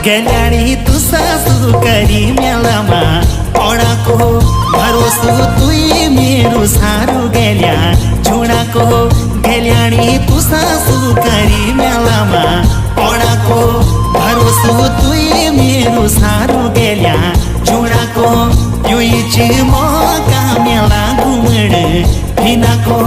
गेल्याणी तू सासू करी मेलामा पडाको भरोसो तुई मेरो सारू गेल्या झुडाको गेल्याणी तू सासू करी मेलामा पडाको भरोसो तुई मेरो सारू गेल्या झुडाको यो इच मौका मेला घुमण फिनाको